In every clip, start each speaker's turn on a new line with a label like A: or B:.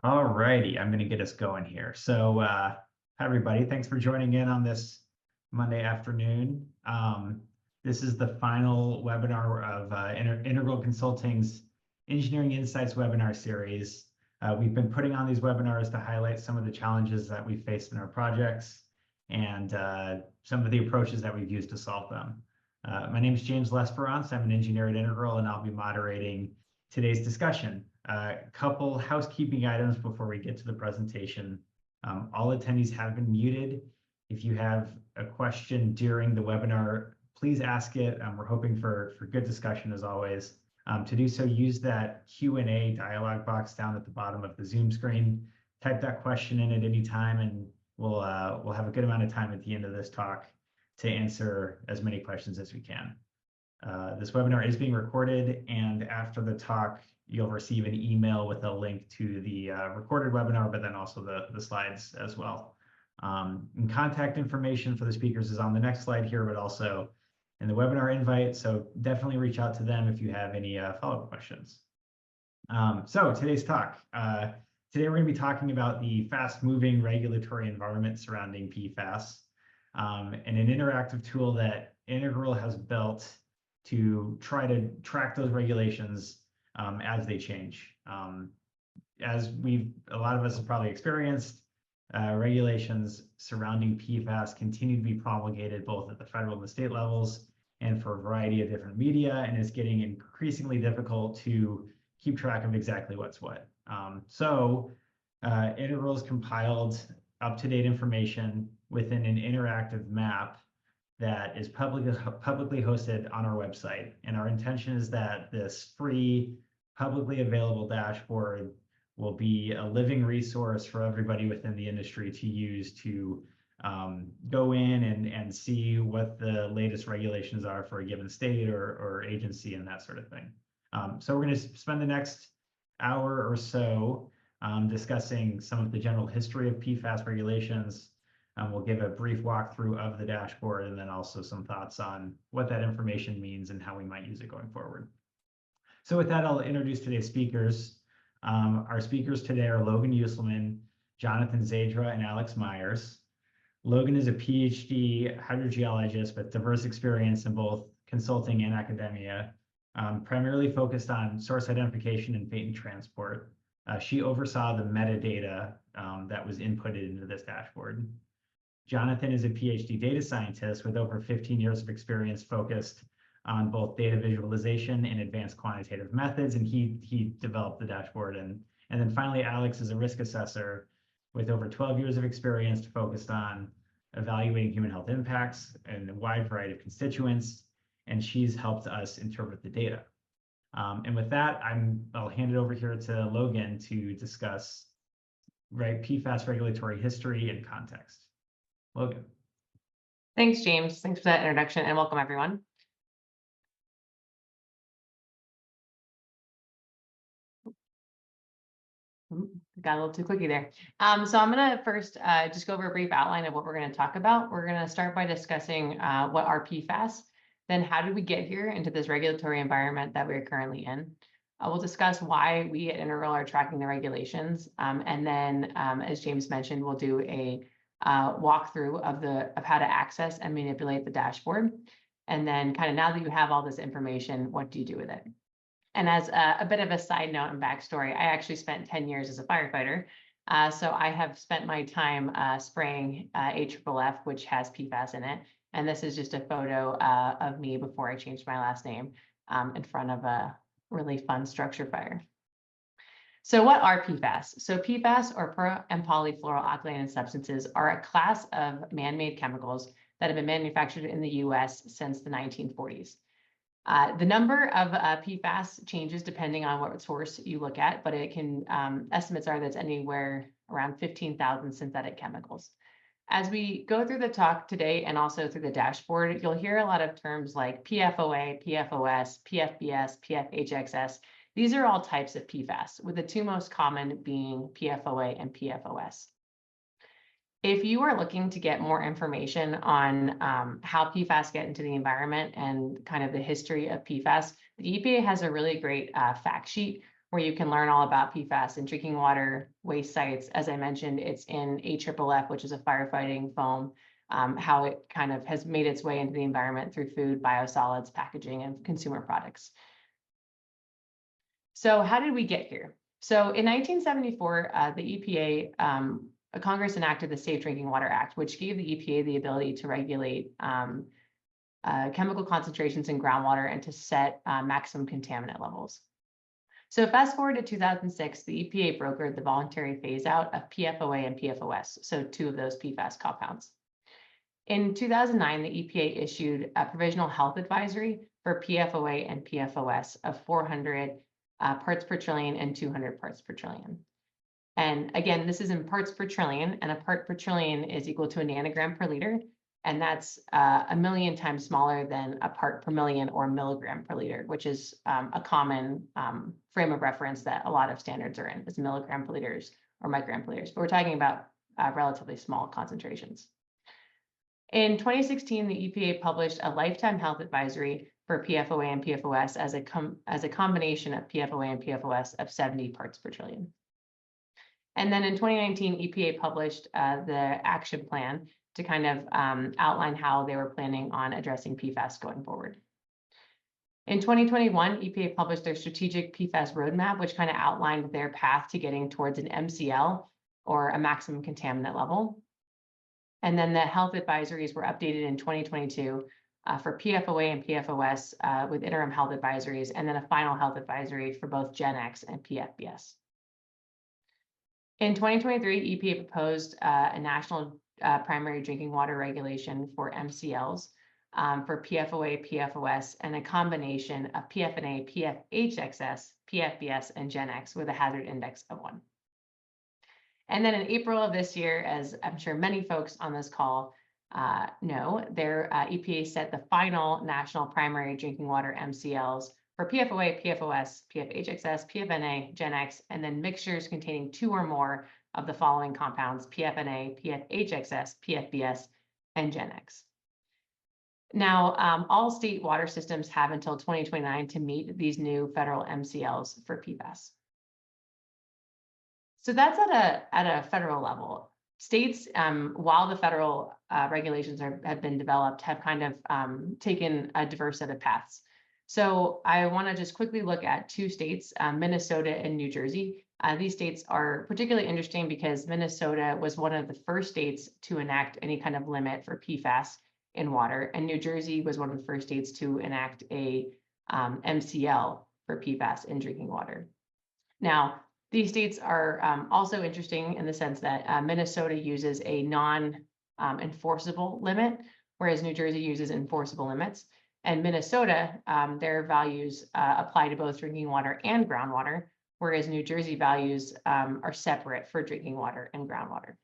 A: All righty, I'm going to get us going here. So, hi everybody, thanks for joining in on this Monday afternoon. This is the final webinar of Integral Consulting's Engineering Insights webinar series. We've been putting on these webinars to highlight some of the challenges that we've faced in our projects and some of the approaches that we've used to solve them. My name is James Lesperance. I'm an engineer at Integral, and I'll be moderating today's discussion. A couple housekeeping items before we get to the presentation. All attendees have been muted. If you have a question during the webinar, please ask it. We're hoping for good discussion as always. To do so, use that Q&A dialog box down at the bottom of the Zoom screen. Type that question in at any time, and we'll have a good amount of time at the end of this talk to answer as many questions as we can. This webinar is being recorded, and after the talk, you'll receive an email with a link to the recorded webinar, but then also the slides as well. And contact information for the speakers is on the next slide here, but also in the webinar invite. So definitely reach out to them if you have any follow-up questions. So today's talk. Today we're going to be talking about the fast-moving regulatory environment surrounding PFAS, and an interactive tool that Integral has built to try to track those regulations as they change. As a lot of us have probably experienced, regulations surrounding PFAS continue to be promulgated both at the federal and the state levels and for a variety of different media, and it's getting increasingly difficult to keep track of exactly what's what. Integral has compiled up-to-date information within an interactive map that is publicly hosted on our website. And our intention is that this free, publicly available dashboard will be a living resource for everybody within the industry to use to go in and see what the latest regulations are for a given state or agency and that sort of thing. So we're going to spend the next hour or so discussing some of the general history of PFAS regulations. We'll give a brief walkthrough of the dashboard and then also some thoughts on what that information means and how we might use it going forward. So with that, I'll introduce today's speakers. Our speakers today are Logan Uselman, Jonathan Zadra, and Alex Myers. Logan is a PhD hydrogeologist with diverse experience in both consulting and academia, primarily focused on source identification and patent transport. She oversaw the metadata that was inputted into this dashboard. Jonathan is a PhD data scientist with over 15 years of experience focused on both data visualization and advanced quantitative methods, and he developed the dashboard. And then finally, Alex is a risk assessor with over 12 years of experience focused on evaluating human health impacts and a wide variety of constituents, and she's helped us interpret the data. And with that, I'll hand it over here to Logan to discuss PFAS regulatory history and context. Logan.
B: Thanks, James. Thanks for that introduction, and welcome everyone. Got a little too clicky there. So I'm going to first just go over a brief outline of what we're going to talk about. We're going to start by discussing what are PFAS, then how did we get here into this regulatory environment that we're currently in. We'll discuss why we at Integral are tracking the regulations, and then, as James mentioned, we'll do a walkthrough of how to access and manipulate the dashboard. And then kind of now that you have all this information, what do you do with it? And as a bit of a side note and backstory, I actually spent 10 years as a firefighter. So I have spent my time spraying AFFF, which has PFAS in it. And this is just a photo of me before I changed my last name in front of a really fun structure fire. So what are PFAS? So PFAS, or per and polyfluoroalkyl substances, are a class of man-made chemicals that have been manufactured in the US since the 1940s. The number of PFAS changes depending on what source you look at, but it can estimates are that's anywhere around 15,000 synthetic chemicals. As we go through the talk today and also through the dashboard, you'll hear a lot of terms like PFOA, PFOS, PFBS, PFHxS. These are all types of PFAS, with the two most common being PFOA and PFOS. If you are looking to get more information on how PFAS get into the environment and kind of the history of PFAS, the EPA has a really great fact sheet where you can learn all about PFAS in drinking water, waste sites. As I mentioned, it's in AFFF, which is a firefighting foam, how it kind of has made its way into the environment through food, biosolids, packaging, and consumer products. So how did we get here? So in 1974, the EPA, Congress enacted the Safe Drinking Water Act, which gave the EPA the ability to regulate chemical concentrations in groundwater and to set maximum contaminant levels. So fast forward to 2006, the EPA brokered the voluntary phase out of PFOA and PFOS, so two of those PFAS compounds. In 2009, the EPA issued a provisional health advisory for PFOA and PFOS of 400 parts per trillion and 200 parts per trillion. And again, this is in parts per trillion, and a part per trillion is equal to a nanogram per liter. And that's a million times smaller than a part per million or milligram per liter, which is a common frame of reference that a lot of standards are in, is milligram per liters or microgram per liters. But we're talking about relatively small concentrations. In 2016, the EPA published a lifetime health advisory for PFOA and PFOS as a combination of PFOA and PFOS of 70 parts per trillion. And then in 2019, EPA published the action plan to kind of outline how they were planning on addressing PFAS going forward. In 2021, EPA published their strategic PFAS roadmap, which kind of outlined their path to getting towards an MCL, or a maximum contaminant level. And then the health advisories were updated in 2022 for PFOA and PFOS with interim health advisories, and then a final health advisory for both GenX and PFBS. In 2023, EPA proposed a national primary drinking water regulation for MCLs for PFOA, PFOS, and a combination of PFNA, PFHxS, PFBS, and GenX with a hazard index of 1. And then in April of this year, as I'm sure many folks on this call know, their EPA set the final national primary drinking water MCLs for PFOA, PFOS, PFHxS, PFNA, GenX, and then mixtures containing 2 or more of the following compounds: PFNA, PFHxS, PFBS, and GenX. Now, all state water systems have until 2029 to meet these new federal MCLs for PFAS. So that's at a federal level. States, while the federal regulations have been developed, have kind of taken a diverse set of paths. So I want to just quickly look at 2 states, Minnesota and New Jersey. These states are particularly interesting because Minnesota was one of the first states to enact any kind of limit for PFAS in water, and New Jersey was one of the first states to enact a MCL for PFAS in drinking water. Now, these states are also interesting in the sense that Minnesota uses a non-enforceable limit, whereas New Jersey uses enforceable limits. And Minnesota, their values apply to both drinking water and groundwater, whereas New Jersey values are separate for drinking water and groundwater.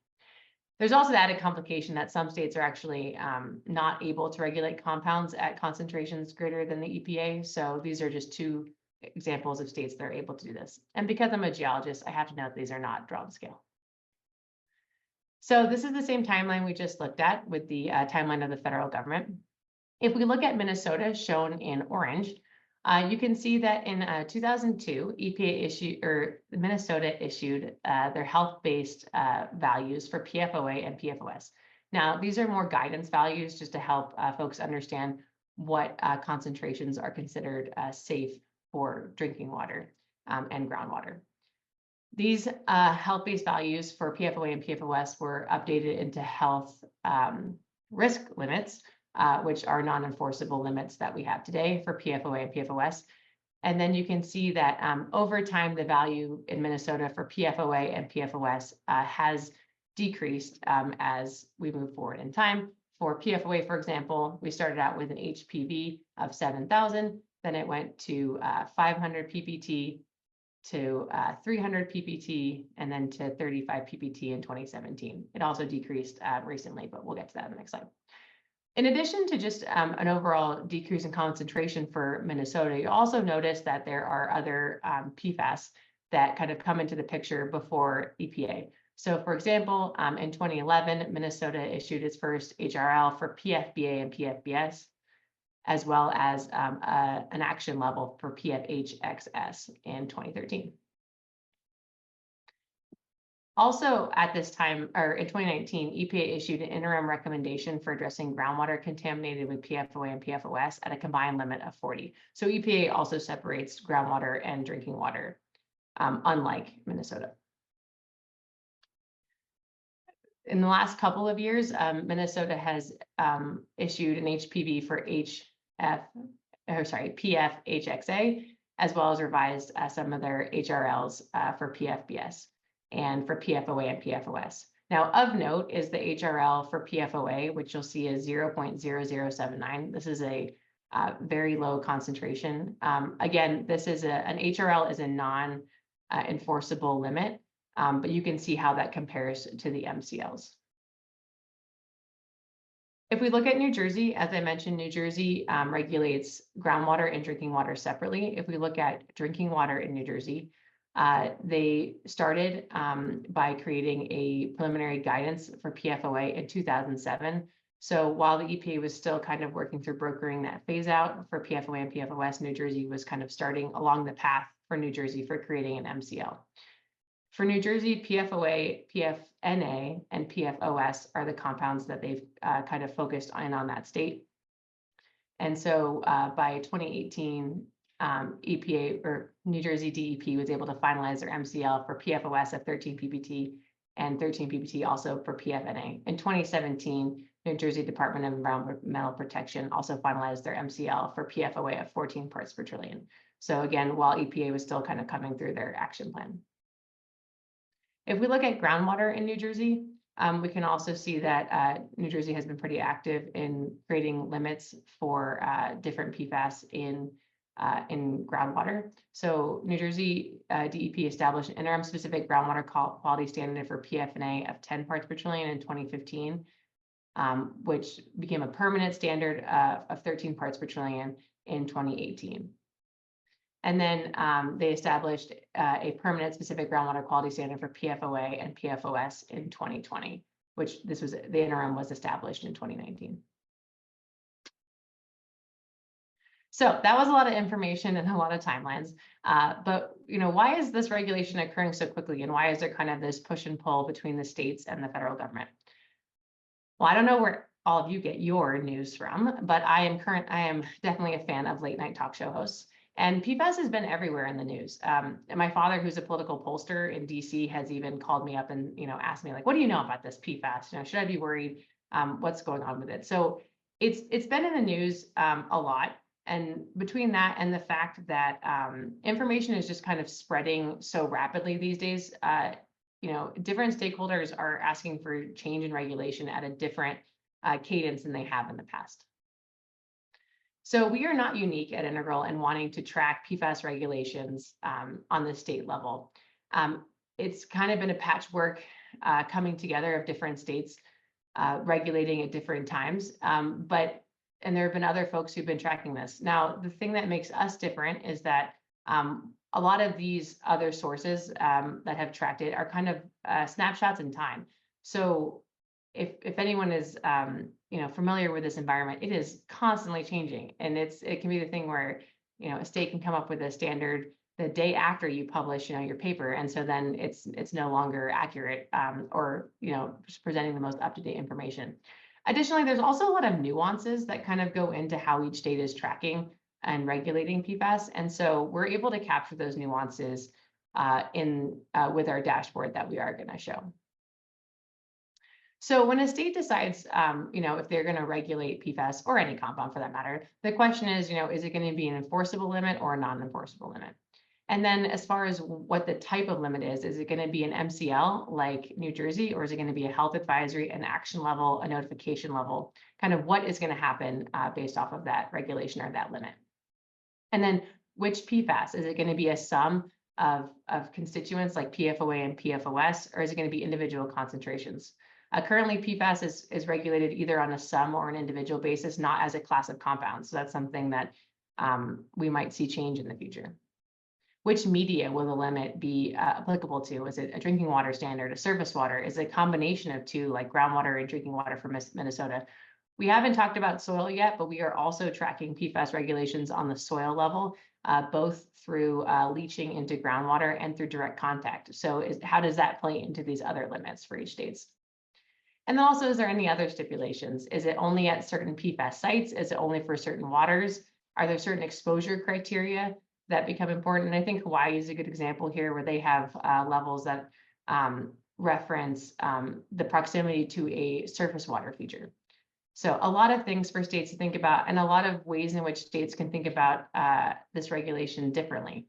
B: There's also the added complication that some states are actually not able to regulate compounds at concentrations greater than the EPA. So these are just 2 examples of states that are able to do this. And because I'm a geologist, I have to note these are not drawn to scale. So this is the same timeline we just looked at with the timeline of the federal government. If we look at Minnesota, shown in orange, you can see that in 2002, Minnesota issued their health-based values for PFOA and PFOS. Now, these are more guidance values just to help folks understand what concentrations are considered safe for drinking water and groundwater. These health-based values for PFOA and PFOS were updated into health risk limits, which are non-enforceable limits that we have today for PFOA and PFOS. And then you can see that over time, the value in Minnesota for PFOA and PFOS has decreased as we move forward in time. For PFOA, for example, we started out with an HPV of 7,000, then it went to 500 ppt, to 300 ppt, and then to 35 ppt in 2017. It also decreased recently, but we'll get to that in the next slide. In addition to just an overall decrease in concentration for Minnesota, you also notice that there are other PFAS that kind of come into the picture before EPA. So for example, in 2011, Minnesota issued its first HRL for PFBA and PFBS, as well as an action level for PFHxS in 2013. Also, at this time, or in 2019, EPA issued an interim recommendation for addressing groundwater contaminated with PFOA and PFOS at a combined limit of 40. So EPA also separates groundwater and drinking water, unlike Minnesota. In the last couple of years, Minnesota has issued an HPV for PFHxA, as well as revised some of their HRLs for PFBS and for PFOA and PFOS. Now, of note is the HRL for PFOA, which you'll see is 0.0079. This is a very low concentration. Again, this is an HRL is a non-enforceable limit, but you can see how that compares to the MCLs. If we look at New Jersey, as I mentioned, New Jersey regulates groundwater and drinking water separately. If we look at drinking water in New Jersey, they started by creating a preliminary guidance for PFOA in 2007. So while the EPA was still kind of working through brokering that phase out for PFOA and PFOS, New Jersey was kind of starting along the path for New Jersey for creating an MCL. For New Jersey, PFOA, PFNA, and PFOS are the compounds that they've kind of focused on that state. And so by 2018, EPA or New Jersey DEP was able to finalize their MCL for PFOS at 13 ppt and 13 ppt also for PFNA. In 2017, New Jersey Department of Environmental Protection also finalized their MCL for PFOA of 14 parts per trillion. So again, while EPA was still kind of coming through their action plan. If we look at groundwater in New Jersey, we can also see that New Jersey has been pretty active in creating limits for different PFAS in groundwater. So New Jersey DEP established an interim specific groundwater quality standard for PFNA of 10 parts per trillion in 2015, which became a permanent standard of 13 parts per trillion in 2018. And then they established a permanent specific groundwater quality standard for PFOA and PFOS in 2020, which this was the interim was established in 2019. So that was a lot of information and a lot of timelines. But why is this regulation occurring so quickly, and why is there kind of this push and pull between the states and the federal government? Well, I don't know where all of you get your news from, but I am definitely a fan of late night talk show hosts. And PFAS has been everywhere in the news. And my father, who's a political pollster in DC, has even called me up and asked me, like, what do you know about this PFAS? Should I be worried? What's going on with it? So it's been in the news a lot. And between that and the fact that information is just kind of spreading so rapidly these days, different stakeholders are asking for change in regulation at a different cadence than they have in the past. So we are not unique at Integral in wanting to track PFAS regulations on the state level. It's kind of been a patchwork coming together of different states regulating at different times, and there have been other folks who've been tracking this. Now, the thing that makes us different is that a lot of these other sources that have tracked it are kind of snapshots in time. So if anyone is familiar with this environment, it is constantly changing, and it can be the thing where a state can come up with a standard the day after you publish your paper, and so then it's no longer accurate or just presenting the most up-to-date information. Additionally, there's also a lot of nuances that kind of go into how each state is tracking and regulating PFAS, and so we're able to capture those nuances with our dashboard that we are going to show. So when a state decides, if they're going to regulate PFAS or any compound for that matter, the question is, is it going to be an enforceable limit or a non-enforceable limit? And then as far as what the type of limit is it going to be an MCL like New Jersey, or is it going to be a health advisory, an action level, a notification level? Kind of what is going to happen based off of that regulation or that limit? And then which PFAS? Is it going to be a sum of constituents like PFOA and PFOS, or is it going to be individual concentrations? Currently, PFAS is regulated either on a sum or an individual basis, not as a class of compounds. So that's something that we might see change in the future. Which media will the limit be applicable to? Is it a drinking water standard, a surface water? Is it a combination of two, like groundwater and drinking water for Minnesota? We haven't talked about soil yet, but we are also tracking PFAS regulations on the soil level, both through leaching into groundwater and through direct contact. So how does that play into these other limits for each states? And then also, is there any other stipulations? Is it only at certain PFAS sites? Is it only for certain waters? Are there certain exposure criteria that become important? And I think Hawaii is a good example here, where they have levels that reference the proximity to a surface water feature. So a lot of things for states to think about, and a lot of ways in which states can think about this regulation differently.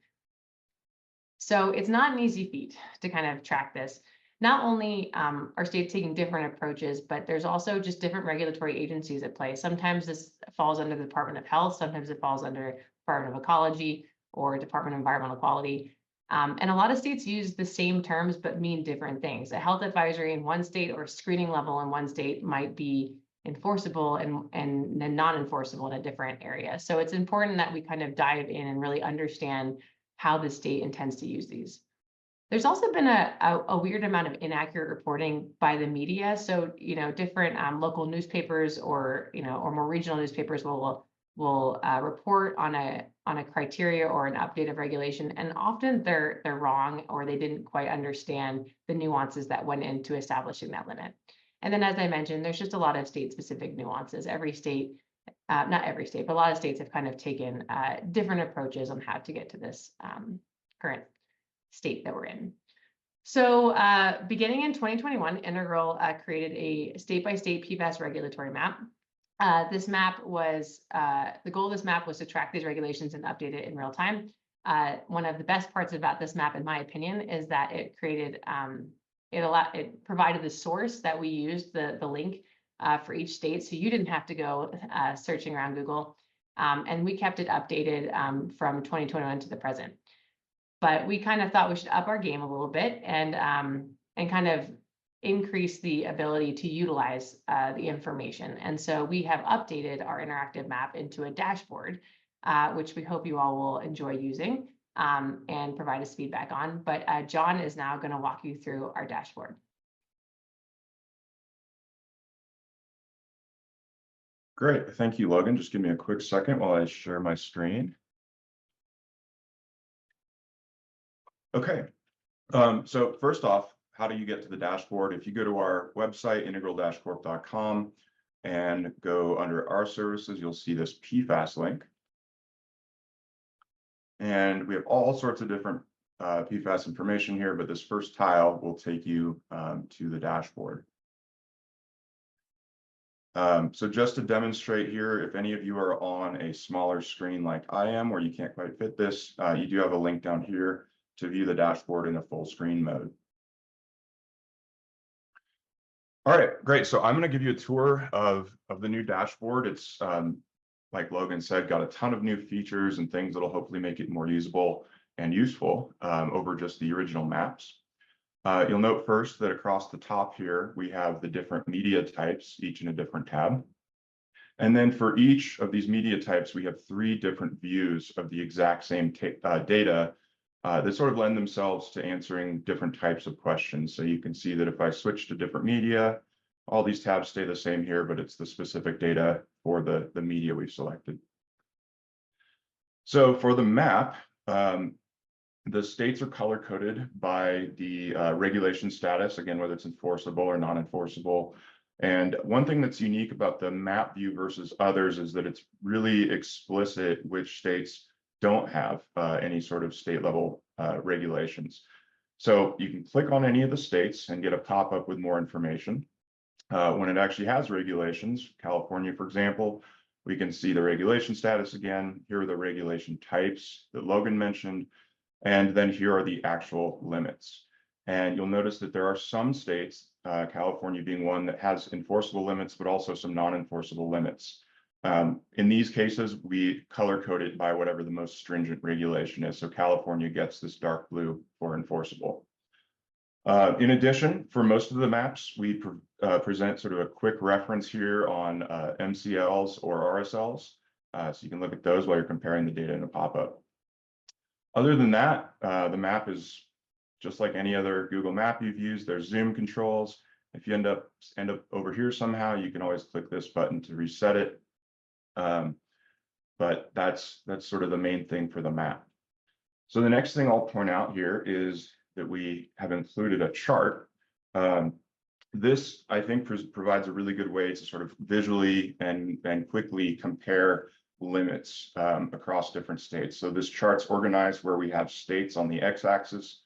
B: So it's not an easy feat to kind of track this. Not only are states taking different approaches, but there's also just different regulatory agencies at play. Sometimes this falls under the Department of Health, sometimes it falls under Department of Ecology or Department of Environmental Quality. And a lot of states use the same terms, but mean different things. A health advisory in one state or screening level in one state might be enforceable and non-enforceable in a different area. So it's important that we kind of dive in and really understand how the state intends to use these. There's also been a weird amount of inaccurate reporting by the media. So, different local newspapers or more regional newspapers will report on a criteria or an update of regulation, and often they're wrong, or they didn't quite understand the nuances that went into establishing that limit. And then, as I mentioned, there's just a lot of state-specific nuances. Every state, not every state, but a lot of states have kind of taken different approaches on how to get to this current state that we're in. So beginning in 2021, Integral created a state-by-state PFAS regulatory map. This map was, the goal of this map was to track these regulations and update it in real time. One of the best parts about this map, in my opinion, is that it created, it provided the source that we used, the link for each state, so you didn't have to go searching around Google, and we kept it updated from 2021 to the present. But we kind of thought we should up our game a little bit and kind of increase the ability to utilize the information. And so we have updated our interactive map into a dashboard, which we hope you all will enjoy using and provide us feedback on. But John is now going to walk you through our dashboard.
C: Great. Thank you, Logan. Just give me a quick second while I share my screen. Okay. So first off, how do you get to the dashboard? If you go to our website, integral-corp.com, and go under our services, you'll see this PFAS link. And we have all sorts of different PFAS information here, but this first tile will take you to the dashboard. So just to demonstrate here, if any of you are on a smaller screen like I am, where you can't quite fit this, you do have a link down here to view the dashboard in a full screen mode. All right, great. So I'm going to give you a tour of the new dashboard. It's, like Logan said, got a ton of new features and things that'll hopefully make it more usable and useful over just the original maps. You'll note first that across the top here, we have the different media types, each in a different tab. And then for each of these media types, we have 3 different views of the exact same data that sort of lend themselves to answering different types of questions. So you can see that if I switch to different media, all these tabs stay the same here, but it's the specific data for the media we've selected. So for the map, the states are color-coded by the regulation status, again, whether it's enforceable or non-enforceable. And one thing that's unique about the map view versus others is that it's really explicit which states don't have any sort of state level regulations. So you can click on any of the states and get a pop-up with more information. When it actually has regulations, California, for example, we can see the regulation status again. Here are the regulation types that Logan mentioned, and then here are the actual limits. And you'll notice that there are some states, California being one, that has enforceable limits, but also some non-enforceable limits. In these cases, we color code it by whatever the most stringent regulation is. So California gets this dark blue for enforceable. In addition, for most of the maps, we present sort of a quick reference here on MCLs or RSLs. So you can look at those while you're comparing the data in a pop-up. Other than that, the map is just like any other Google map you've used. There's zoom controls. If you end up over here somehow, you can always click this button to reset it. But that's sort of the main thing for the map. So the next thing I'll point out here is that we have included a chart. This, I think, provides a really good way to sort of visually and quickly compare limits across different states. So this chart's organized where we have states on the x-axis.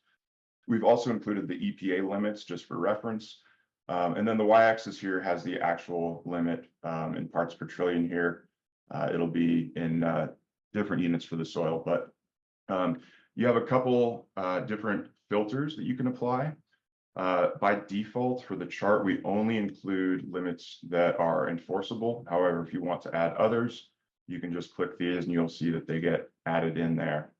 C: We've also included the EPA limits just for reference. And then the y-axis here has the actual limit in parts per trillion here. It'll be in different units for the soil, but you have a couple different filters that you can apply. By default for the chart, we only include limits that are enforceable. However, if you want to add others, you can just click these and you'll see that they get added in there.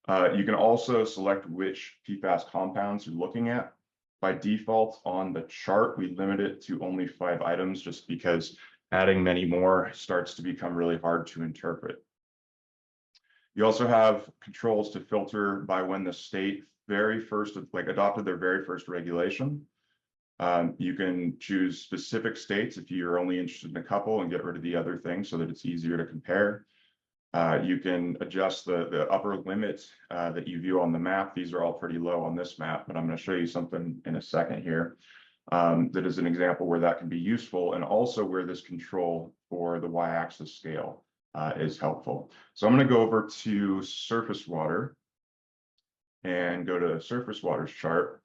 C: You can also select which PFAS compounds you're looking at. By default on the chart, we limit it to only 5 items just because adding many more starts to become really hard to interpret. You also have controls to filter by when the state adopted their very first regulation. You can choose specific states if you're only interested in a couple and get rid of the other things so that it's easier to compare. You can adjust the upper limit that you view on the map. These are all pretty low on this map, but I'm going to show you something in a second here that is an example where that can be useful, and also where this control for the y-axis scale is helpful. So I'm going to go over to surface water and go to surface water's chart.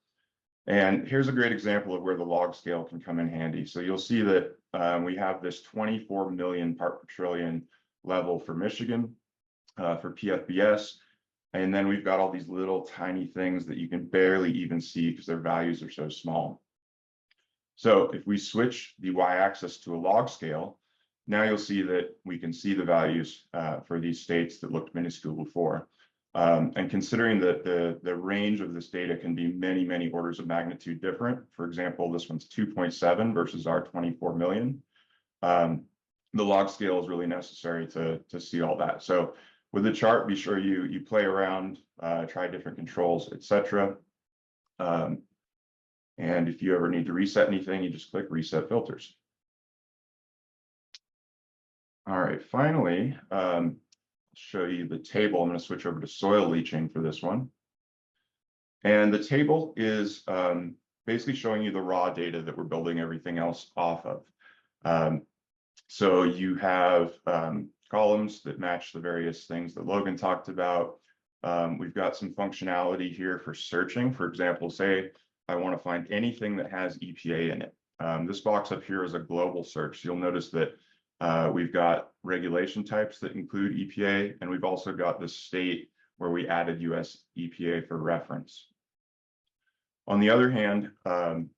C: And here's a great example of where the log scale can come in handy. So you'll see that we have this 24 million part per trillion level for Michigan for PFBS. And then we've got all these little tiny things that you can barely even see because their values are so small. So if we switch the y-axis to a log scale, now you'll see that we can see the values for these states that looked minuscule before. And considering that the range of this data can be many, many orders of magnitude different. For example, this one's 2.7 versus our 24 million. The log scale is really necessary to see all that. So with the chart, be sure you play around, try different controls, etc. And if you ever need to reset anything, you just click reset filters. All right, finally, I'll show you the table. I'm going to switch over to soil leaching for this one. And the table is basically showing you the raw data that we're building everything else off of. So you have columns that match the various things that Logan talked about. We've got some functionality here for searching. For example, say I want to find anything that has EPA in it. This box up here is a global search. You'll notice that we've got regulation types that include EPA, and we've also got the state where we added US EPA for reference. On the other hand,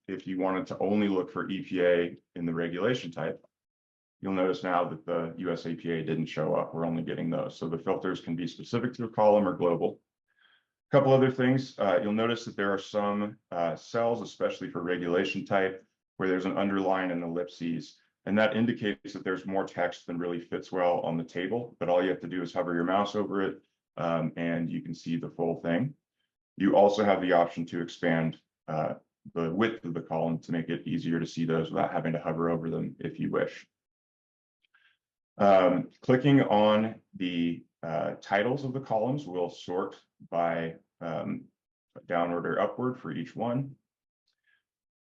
C: if you wanted to only look for EPA in the regulation type, you'll notice now that the US EPA didn't show up. We're only getting those. So the filters can be specific to a column or global. A couple other things, you'll notice that there are some cells, especially for regulation type, where there's an underline and ellipses. And that indicates that there's more text than really fits well on the table, but all you have to do is hover your mouse over it and you can see the full thing. You also have the option to expand the width of the column to make it easier to see those without having to hover over them if you wish. Clicking on the titles of the columns will sort by downward or upward for each one.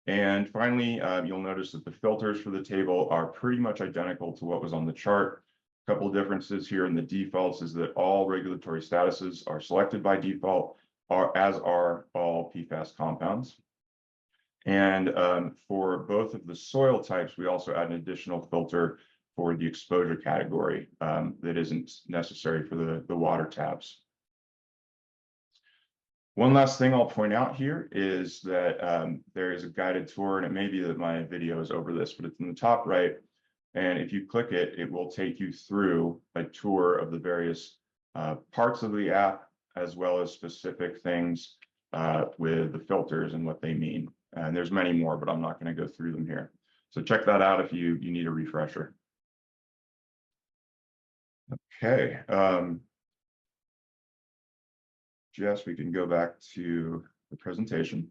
C: And finally, you'll notice that the filters for the table are pretty much identical to what was on the chart. A couple of differences here in the defaults is that all regulatory statuses are selected by default, as are all PFAS compounds. And for both of the soil types, we also add an additional filter for the exposure category that isn't necessary for the water tabs. One last thing I'll point out here is that there is a guided tour, and it may be that my video is over this, but it's in the top right. And if you click it, it will take you through a tour of the various parts of the app, as well as specific things with the filters and what they mean. And there's many more, but I'm not going to go through them here. So check that out if you need a refresher. Okay. Jess, we can go back to the presentation.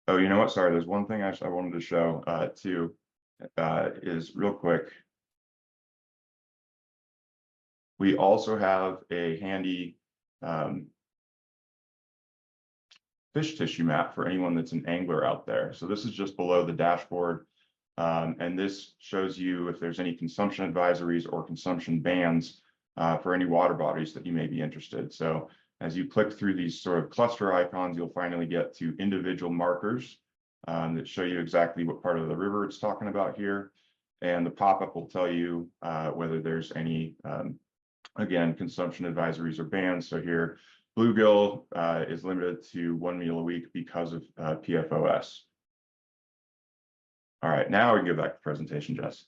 C: Oh, you know what? Sorry, there's one thing actually I wanted to show too, is real quick. We also have a handy fish tissue map for anyone that's an angler out there. So this is just below the dashboard. And this shows you if there's any consumption advisories or consumption bans for any water bodies that you may be interested. So as you click through these sort of cluster icons, you'll finally get to individual markers that show you exactly what part of the river it's talking about here. And the pop-up will tell you whether there's any, again, consumption advisories or bans. So here, bluegill is limited to 1 meal a week because of PFOS. All right, now we can go back to the presentation, Jess.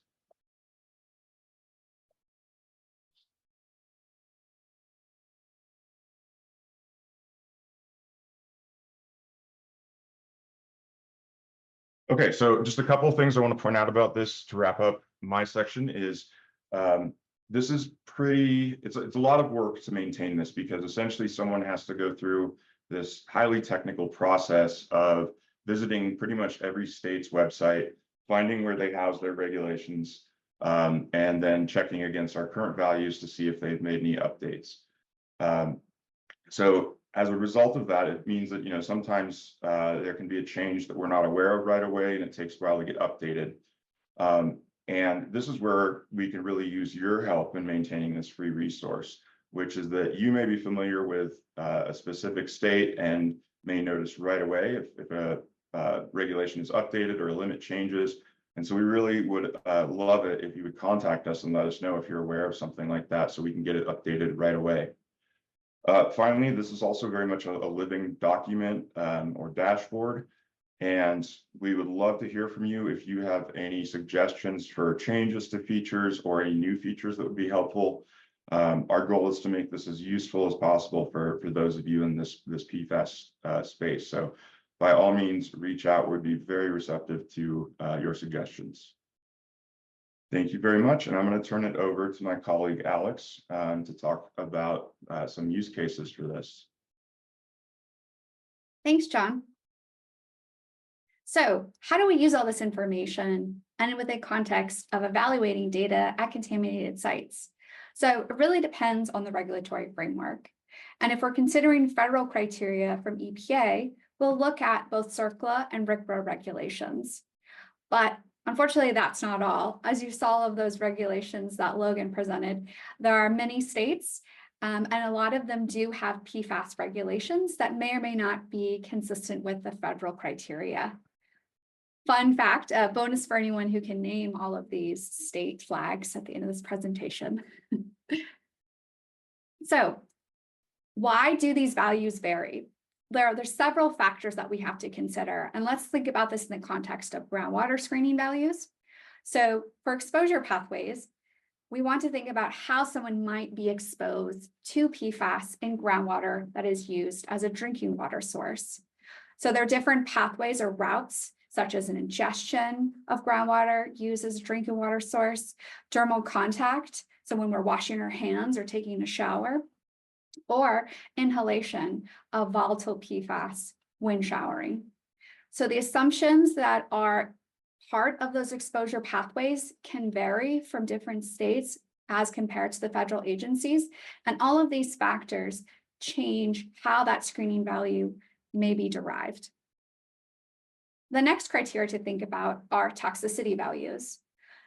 C: Okay, so just a couple of things I want to point out about this to wrap up my section is this is it's a lot of work to maintain this because essentially someone has to go through this highly technical process of visiting pretty much every state's website, finding where they house their regulations, and then checking against our current values to see if they've made any updates. So as a result of that, it means that, you know, sometimes there can be a change that we're not aware of right away, and it takes a while to get updated. And this is where we can really use your help in maintaining this free resource, which is that you may be familiar with a specific state and may notice right away if a regulation is updated or a limit changes. And so we really would love it if you would contact us and let us know if you're aware of something like that so we can get it updated right away. Finally, this is also very much a living document or dashboard. And we would love to hear from you if you have any suggestions for changes to features or any new features that would be helpful. Our goal is to make this as useful as possible for those of you in this PFAS space. So by all means, reach out. We'd be very receptive to your suggestions. Thank you very much. And I'm going to turn it over to my colleague, Alex, to talk about some use cases for this.
D: Thanks, John. So how do we use all this information and with the context of evaluating data at contaminated sites? So it really depends on the regulatory framework. And if we're considering federal criteria from EPA, we'll look at both CERCLA and RCRA regulations. But unfortunately, that's not all. As you saw of those regulations that Logan presented, there are many states, and a lot of them do have PFAS regulations that may or may not be consistent with the federal criteria. Fun fact, a bonus for anyone who can name all of these state flags at the end of this presentation. So why do these values vary? There's several factors that we have to consider, and let's think about this in the context of groundwater screening values. So for exposure pathways, we want to think about how someone might be exposed to PFAS in groundwater that is used as a drinking water source. So there are different pathways or routes, such as an ingestion of groundwater used as a drinking water source, dermal contact, so when we're washing our hands or taking a shower, or inhalation of volatile PFAS when showering. So the assumptions that are part of those exposure pathways can vary from different states as compared to the federal agencies, and all of these factors change how that screening value may be derived. The next criteria to think about are toxicity values.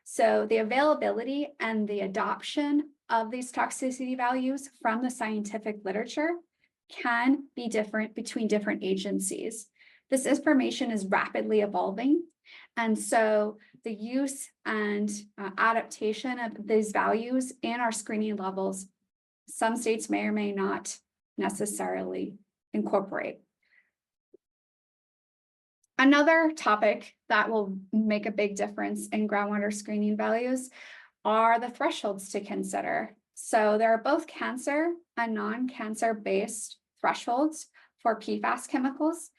D: So the availability and the adoption of these toxicity values from the scientific literature can be different between different agencies. This information is rapidly evolving, and so the use and adaptation of these values in our screening levels, some states may or may not necessarily incorporate. Another topic that will make a big difference in groundwater screening values are the thresholds to consider. So there are both cancer and non-cancer based thresholds for PFAS chemicals,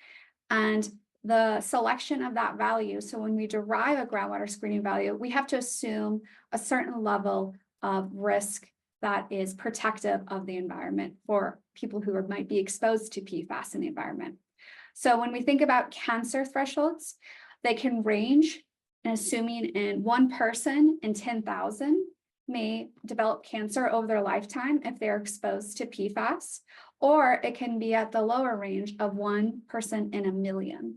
D: and the selection of that value. So when we derive a groundwater screening value, we have to assume a certain level of risk that is protective of the environment for people who might be exposed to PFAS in the environment. So when we think about cancer thresholds, they can range, and assuming in 1 person in 10,000 may develop cancer over their lifetime if they're exposed to PFAS, or it can be at the lower range of 1 person in 1,000,000.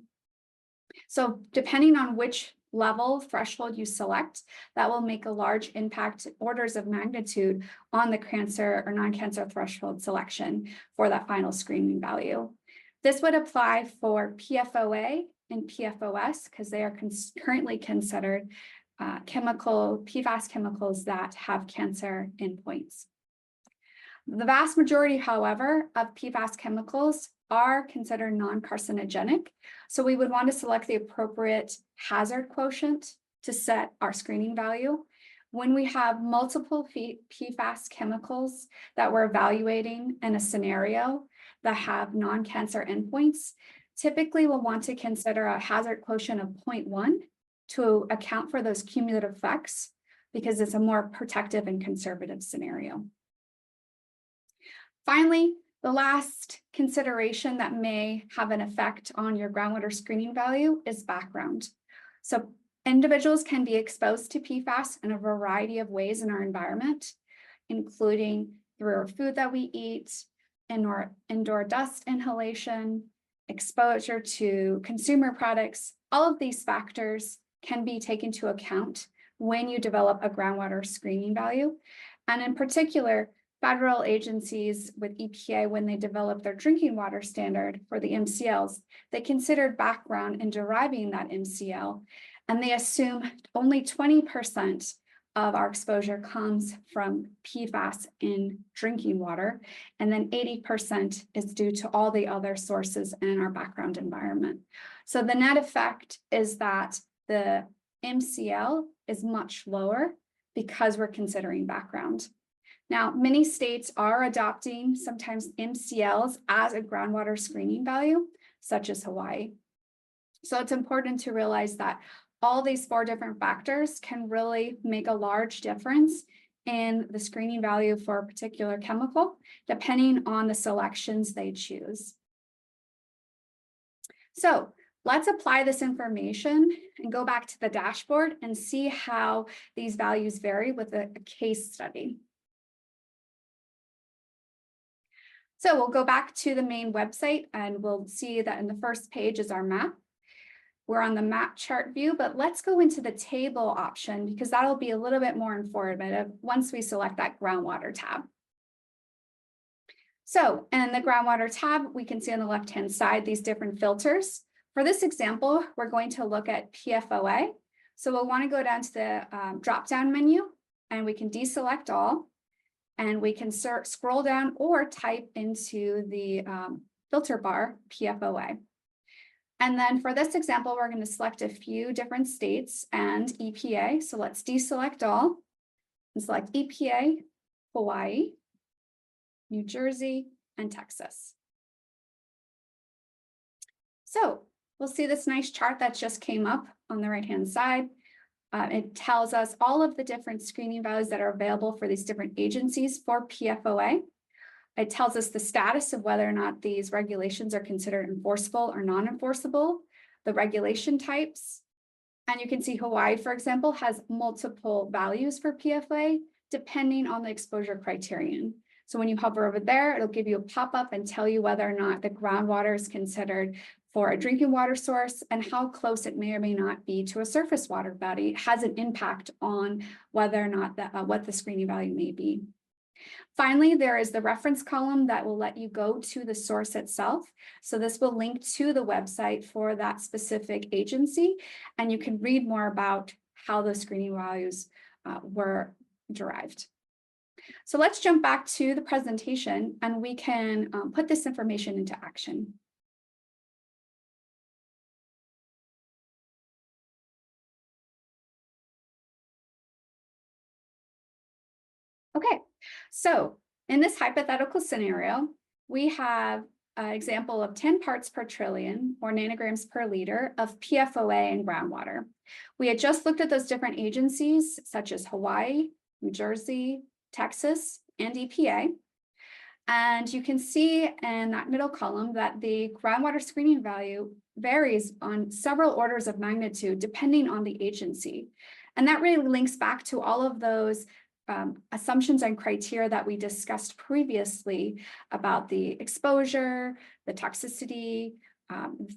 D: So depending on which level threshold you select, that will make a large impact, orders of magnitude, on the cancer or non-cancer threshold selection for that final screening value. This would apply for PFOA and PFOS because they are currently considered PFAS chemicals that have cancer endpoints. The vast majority, however, of PFAS chemicals are considered non-carcinogenic. So we would want to select the appropriate hazard quotient to set our screening value. When we have multiple PFAS chemicals that we're evaluating in a scenario that have non-cancer endpoints, typically we'll want to consider a hazard quotient of 0.1 to account for those cumulative effects because it's a more protective and conservative scenario. Finally, the last consideration that may have an effect on your groundwater screening value is background. So individuals can be exposed to PFAS in a variety of ways in our environment, including through our food that we eat, indoor dust inhalation, exposure to consumer products. All of these factors can be taken into account when you develop a groundwater screening value. And in particular, federal agencies with EPA, when they developed their drinking water standard for the MCLs, they considered background in deriving that MCL, and they assume only 20% of our exposure comes from PFAS in drinking water, and then 80% is due to all the other sources in our background environment. So the net effect is that the MCL is much lower because we're considering background. Now, many states are adopting sometimes MCLs as a groundwater screening value, such as Hawaii. So it's important to realize that all these 4 different factors can really make a large difference in the screening value for a particular chemical, depending on the selections they choose. So let's apply this information and go back to the dashboard and see how these values vary with a case study. So we'll go back to the main website and we'll see that in the first page is our map. We're on the map chart view, but let's go into the table option because that'll be a little bit more informative once we select that groundwater tab. So in the groundwater tab, we can see on the left-hand side these different filters. For this example, we're going to look at PFOA. So we'll want to go down to the drop-down menu and we can deselect all. And we can scroll down or type into the filter bar PFOA. And then for this example, we're going to select a few different states and EPA. So let's deselect all and select EPA, Hawaii, New Jersey, and Texas. So we'll see this nice chart that just came up on the right-hand side. It tells us all of the different screening values that are available for these different agencies for PFOA. It tells us the status of whether or not these regulations are considered enforceable or non-enforceable, the regulation types. And you can see Hawaii, for example, has multiple values for PFOA depending on the exposure criterion. So when you hover over there, it'll give you a pop-up and tell you whether or not the groundwater is considered for a drinking water source and how close it may or may not be to a surface water body. It has an impact on whether or not what the screening value may be. Finally, there is the reference column that will let you go to the source itself. So this will link to the website for that specific agency, and you can read more about how the screening values were derived. So let's jump back to the presentation and we can put this information into action. Okay, so in this hypothetical scenario, we have an example of 10 parts per trillion or nanograms per liter of PFOA in groundwater. We had just looked at those different agencies such as Hawaii, New Jersey, Texas, and EPA. And you can see in that middle column that the groundwater screening value varies on several orders of magnitude depending on the agency. And that really links back to all of those assumptions and criteria that we discussed previously about the exposure, the toxicity,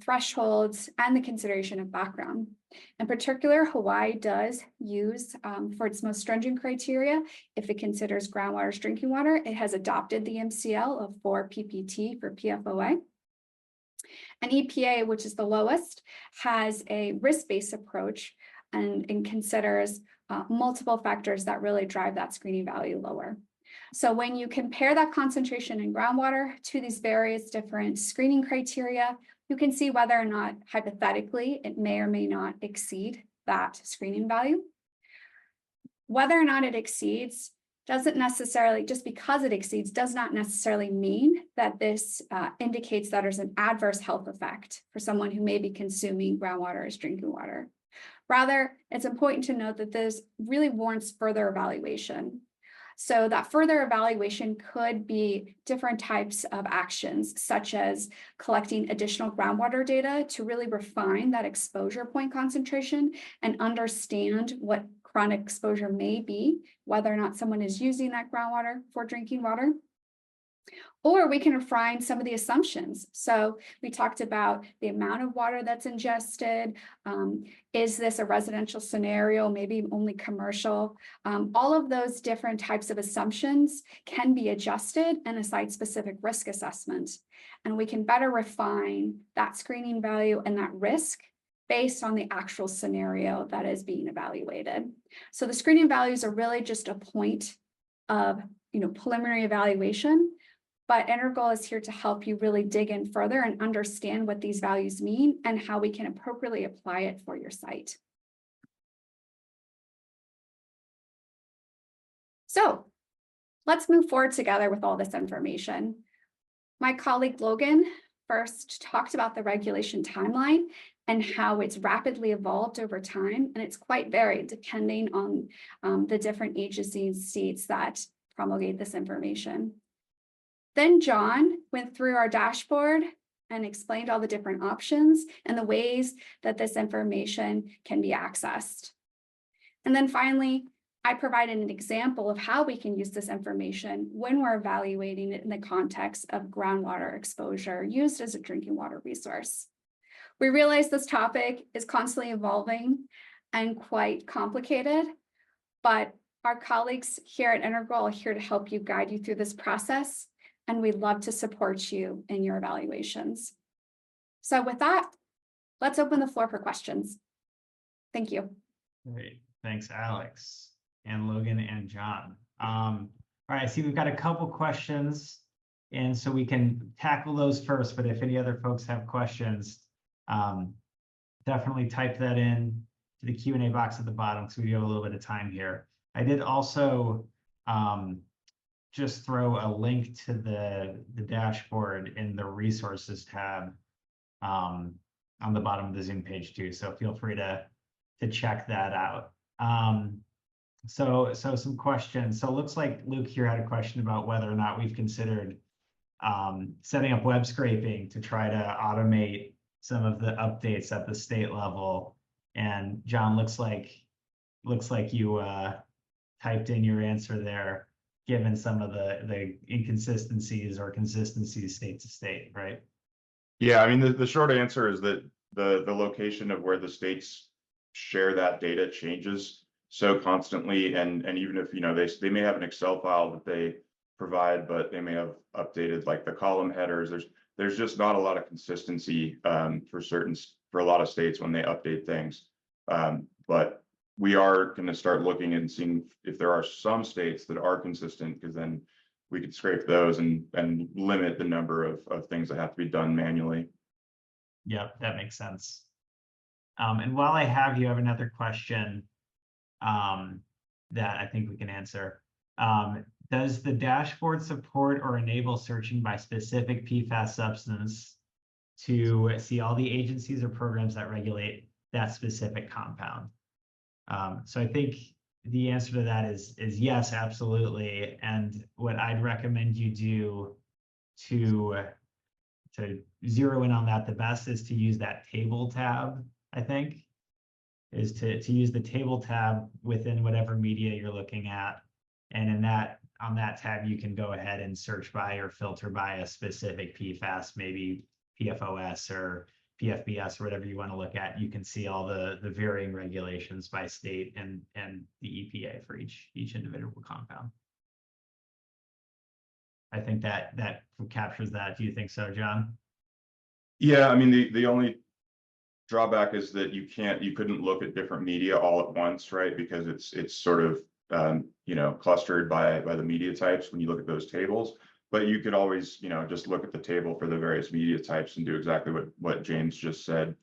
D: thresholds, and the consideration of background. In particular, Hawaii does use, for its most stringent criteria, if it considers groundwater as drinking water, it has adopted the MCL of 4 ppt for PFOA. And EPA, which is the lowest, has a risk-based approach and considers multiple factors that really drive that screening value lower. So when you compare that concentration in groundwater to these various different screening criteria, you can see whether or not, hypothetically, it may or may not exceed that screening value. Whether or not it exceeds doesn't necessarily, just because it exceeds, does not necessarily mean that this indicates that there's an adverse health effect for someone who may be consuming groundwater as drinking water. Rather, it's important to note that this really warrants further evaluation. So that further evaluation could be different types of actions, such as collecting additional groundwater data to really refine that exposure point concentration and understand what chronic exposure may be, whether or not someone is using that groundwater for drinking water. Or we can refine some of the assumptions. So we talked about the amount of water that's ingested. Is this a residential scenario, maybe only commercial? All of those different types of assumptions can be adjusted in a site-specific risk assessment. And we can better refine that screening value and that risk based on the actual scenario that is being evaluated. So the screening values are really just a point of preliminary evaluation. But Integral is here to help you really dig in further and understand what these values mean and how we can appropriately apply it for your site. So let's move forward together with all this information. My colleague Logan first talked about the regulation timeline and how it's rapidly evolved over time, and it's quite varied depending on the different agencies' seats that promulgate this information. Then John went through our dashboard and explained all the different options and the ways that this information can be accessed. And then finally, I provided an example of how we can use this information when we're evaluating it in the context of groundwater exposure used as a drinking water resource. We realize this topic is constantly evolving and quite complicated, but our colleagues here at Integral are here to help you, guide you through this process, and we'd love to support you in your evaluations. So with that, let's open the floor for questions. Thank you.
A: Great, thanks, Alex, and Logan and John. All right, I see we've got a couple questions, and so we can tackle those first, but if any other folks have questions, definitely type that in to the Q&A box at the bottom, so we have a little bit of time here. I did also just throw a link to the dashboard in the resources tab on the bottom of the Zoom page too. So feel free to check that out. So some questions. So it looks like Luke here had a question about whether or not we've considered setting up web scraping to try to automate some of the updates at the state level. And John, looks like you typed in your answer there, given some of the inconsistencies or consistencies state to state, right?
C: Yeah, I mean, the short answer is that the location of where the states share that data changes so constantly, and even if they may have an Excel file that they provide, but they may have updated like the column headers. There's just not a lot of consistency for a lot of states when they update things, but we are going to start looking and seeing if there are some states that are consistent, because then we could scrape those and limit the number of things that have to be done manually.
A: Yep, that makes sense. And while I have you, I have another question that I think we can answer. Does the dashboard support or enable searching by specific PFAS substance to see all the agencies or programs that regulate that specific compound? So I think the answer to that is yes, absolutely. And what I'd recommend you do to zero in on that the best is to use that table tab, I think, is to use the table tab within whatever media you're looking at. And on that tab, you can go ahead and search by or filter by a specific PFAS, maybe PFOS or PFBS or whatever you want to look at. You can see all the varying regulations by state and the EPA for each individual compound. I think that captures that. Do you think so, John?
C: Yeah, I mean, the only drawback is that you couldn't look at different media all at once, right? Because it's sort of clustered by the media types when you look at those tables. But you could always, just look at the table for the various media types and do exactly what James just said.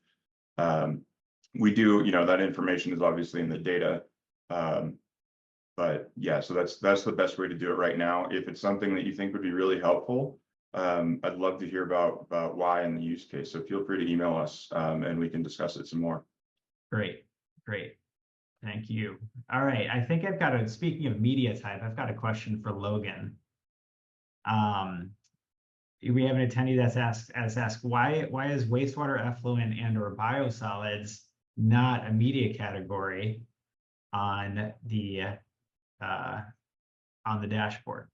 C: We do, that information is obviously in the data. But yeah, so that's the best way to do it right now. If it's something that you think would be really helpful, I'd love to hear about why and the use case. So feel free to email us and we can discuss it some more.
A: Great. Thank you. All right. I think speaking of media type, I've got a question for Logan. We have an attendee that's asked why is wastewater effluent and or biosolids not a media category on the dashboard?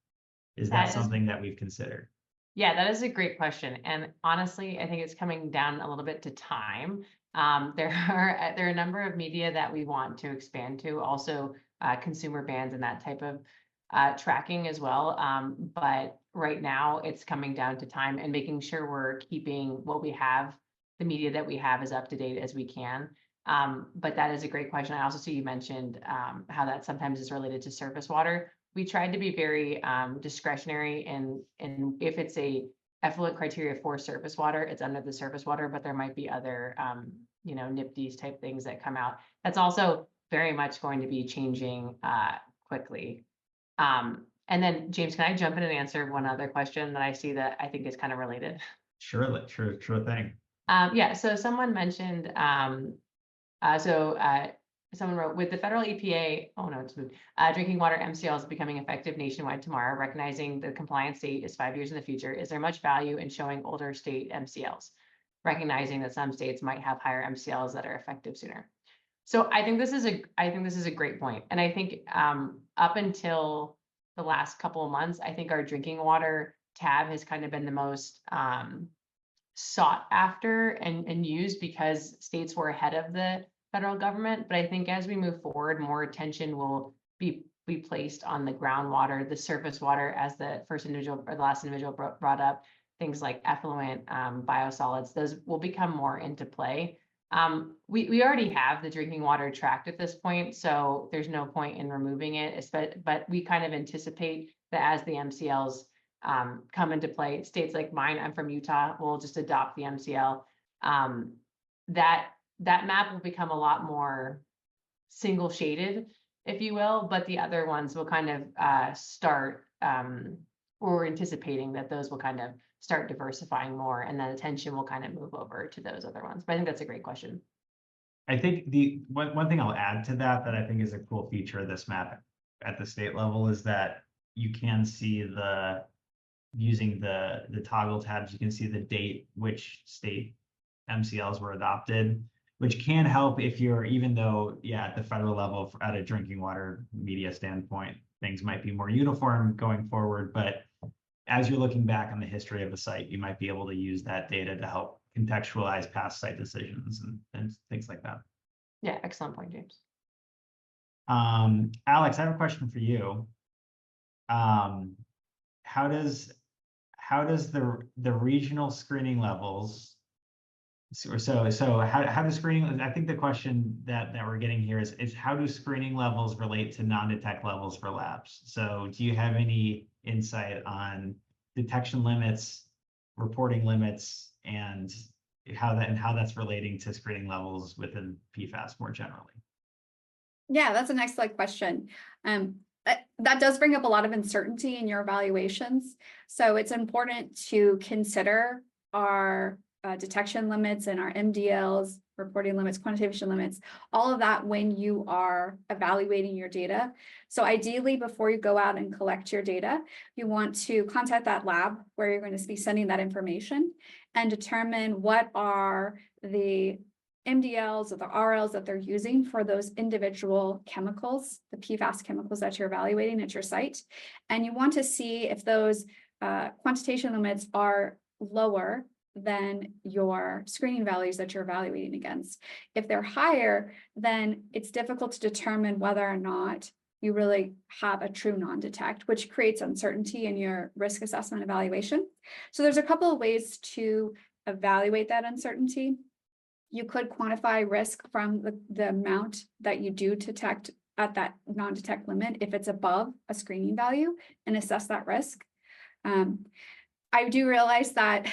A: Is that something that we've considered?
B: Yeah, that is a great question. And honestly, I think it's coming down a little bit to time. There are a number of media that we want to expand to, also consumer bans and that type of tracking as well. But right now it's coming down to time and making sure we're keeping what we have, the media that we have as up to date as we can. But that is a great question. I also see you mentioned how that sometimes is related to surface water. We tried to be very discretionary and if it's a effluent criteria for surface water, it's under the surface water, but there might be other NIPDs type things that come out. That's also very much going to be changing quickly. And then James, can I jump in and answer one other question that I see that I think is kind of related?
A: Sure thing.
B: Yeah, so someone mentioned, someone wrote, with the federal EPA, drinking water MCLs becoming effective nationwide tomorrow, recognizing the compliance date is 5 years in the future, is there much value in showing older state MCLs, recognizing that some states might have higher MCLs that are effective sooner? So I think this is a great point. And I think up until the last couple of months, I think our drinking water tab has kind of been the most sought after and used because states were ahead of the federal government. But I think as we move forward, more attention will be placed on the groundwater, the surface water, as the first individual or the last individual brought up, things like effluent, biosolids, those will become more into play. We already have the drinking water tracked at this point, so there's no point in removing it, but we kind of anticipate that as the MCLs come into play, states like mine, I'm from Utah, will just adopt the MCL. That map will become a lot more single shaded, if you will, but the other ones will kind of start, we're anticipating that those will kind of start diversifying more, and then attention will kind of move over to those other ones. But I think that's a great question.
A: I think the one thing I'll add to that I think is a cool feature of this map at the state level is that you can see using the toggle tabs, you can see the date which state MCLs were adopted, which can help if you're, even though, yeah, at the federal level, at a drinking water media standpoint, things might be more uniform going forward, but as you're looking back on the history of a site, you might be able to use that data to help contextualize past site decisions and things like that.
B: Yeah, excellent point, James.
A: Alex, I have a question for you. How does the regional screening levels, so how does screening, I think the question that we're getting here is how do screening levels relate to non-detect levels for labs? So do you have any insight on detection limits, reporting limits, and how that's relating to screening levels within PFAS more generally?
D: Yeah, that's an excellent question. That does bring up a lot of uncertainty in your evaluations. So it's important to consider our detection limits and our MDLs, reporting limits, quantitation limits, all of that when you are evaluating your data. So ideally, before you go out and collect your data, you want to contact that lab where you're going to be sending that information and determine what are the MDLs or the RLs that they're using for those individual chemicals, the PFAS chemicals that you're evaluating at your site. And you want to see if those quantitation limits are lower than your screening values that you're evaluating against. If they're higher, then it's difficult to determine whether or not you really have a true non-detect, which creates uncertainty in your risk assessment evaluation. So there's a couple of ways to evaluate that uncertainty. You could quantify risk from the amount that you do detect at that non-detect limit if it's above a screening value and assess that risk. I do realize that,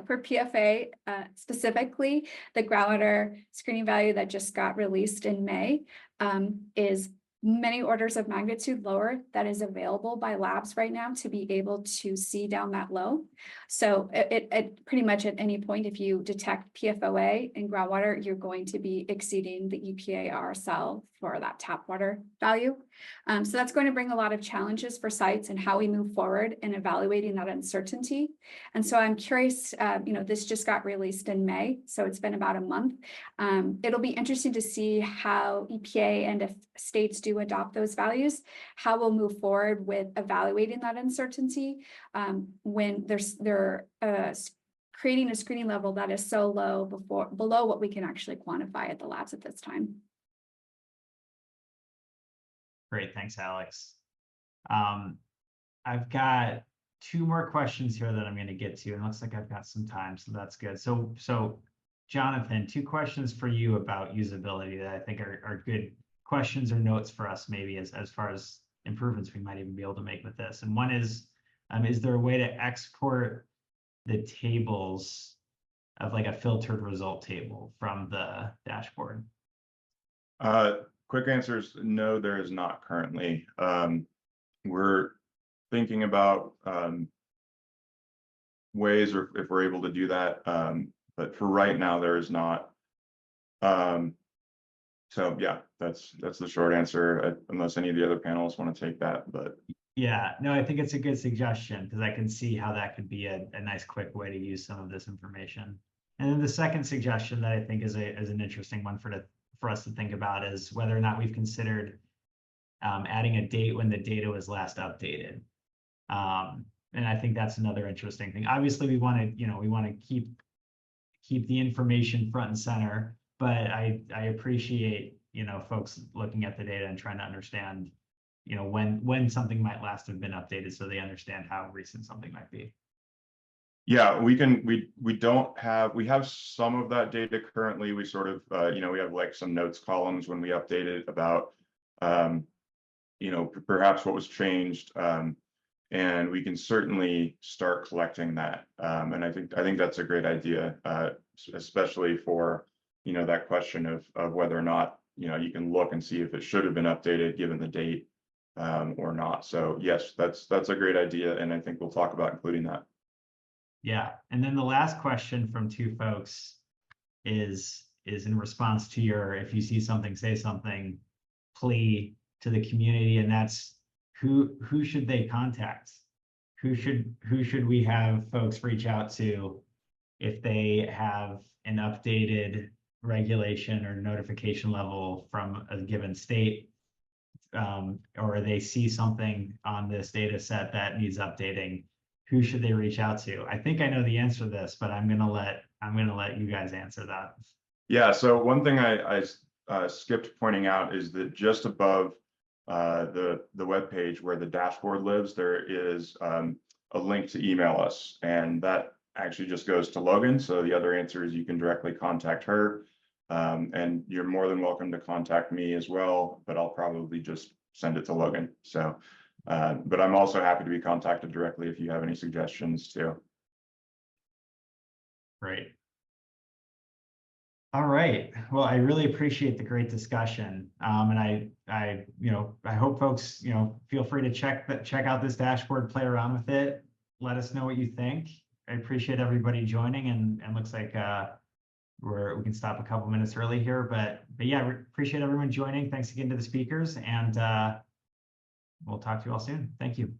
D: for PFA specifically, the groundwater screening value that just got released in May is many orders of magnitude lower that is available by labs right now to be able to see down that low. So it pretty much at any point, if you detect PFOA in groundwater, you're going to be exceeding the EPA RSL for that tap water value. So that's going to bring a lot of challenges for sites and how we move forward in evaluating that uncertainty. And so I'm curious, this just got released in May, so it's been about a month. It'll be interesting to see how EPA and if states do adopt those values, how we'll move forward with evaluating that uncertainty when they're creating a screening level that is so low below what we can actually quantify at the labs at this time.
A: Great, thanks, Alex. I've got 2 more questions here that I'm going to get to, and it looks like I've got some time, so that's good. So Jonathan, 2 questions for you about usability that I think are good questions or notes for us, maybe as far as improvements we might even be able to make with this. And one is there a way to export the tables of like a filtered result table from the dashboard?
C: Quick answer is no, there is not currently. We're thinking about ways or if we're able to do that, but for right now there is not. So yeah, that's the short answer, unless any of the other panelists want to take that. But
A: yeah, no, I think it's a good suggestion because I can see how that could be a nice quick way to use some of this information. And then the second suggestion that I think is an interesting one for us to think about is whether or not we've considered adding a date when the data was last updated. And I think that's another interesting thing. Obviously, we want to keep the information front and center, but I appreciate folks looking at the data and trying to understand when something might last have been updated, so they understand how recent something might be.
C: Yeah, we have some of that data currently. We sort of we have like some notes columns when we update it about perhaps what was changed, and we can certainly start collecting that. And I think that's a great idea, especially for that question of whether or not you can look and see if it should have been updated given the date or not. So yes, that's a great idea, and I think we'll talk about including that.
A: Yeah, and then the last question from 2 folks is in response to your "if you see something, say something" plea to the community, and that's who should they contact? Who should we have folks reach out to if they have an updated regulation or notification level from a given state, or they see something on this data set that needs updating? Who should they reach out to? I think I know the answer to this, but I'm gonna let you guys answer that.
C: Yeah. So one thing I skipped pointing out is that just above the web page where the dashboard lives, there is a link to email us, and that actually just goes to Logan. So the other answer is you can directly contact her, and you're more than welcome to contact me as well, but I'll probably just send it to Logan. So but I'm also happy to be contacted directly if you have any suggestions too.
A: Great. All right. Well, I really appreciate the great discussion. And I hope folks, feel free to check out this dashboard, play around with it. Let us know what you think. I appreciate everybody joining, and looks like we can stop a couple minutes early here, but yeah, appreciate everyone joining. Thanks again to the speakers, and we'll talk to you all soon. Thank you.